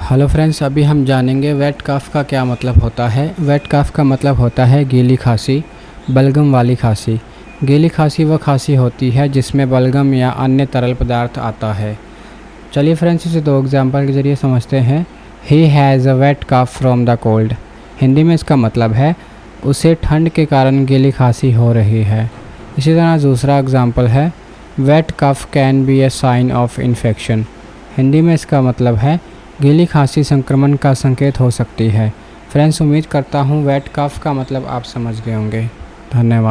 Hello friends, अभी हम जानेंगे वेट कफ का क्या मतलब होता है। वेट कफ का मतलब होता है गीली खांसी, बलगम वाली खांसी। गीली खांसी वह खांसी होती है जिसमें बलगम या अन्य तरल पदार्थ आता है। चलिए फ्रेंड्स, इसे दो एग्जाम्पल के ज़रिए समझते हैं। He has a wet cough from the cold. Hindi में इसका मतलब है उसे ठंड के कारण गीली खांसी हो रही है। इसी तरह दूसरा एग्जाम्पल है, wet cough can be a sign of infection. Hindi में इसका मतलब है गीली खांसी संक्रमण का संकेत हो सकती है। फ्रेंड्स, उम्मीद करता हूँ वेट कफ का मतलब आप समझ गए होंगे। धन्यवाद।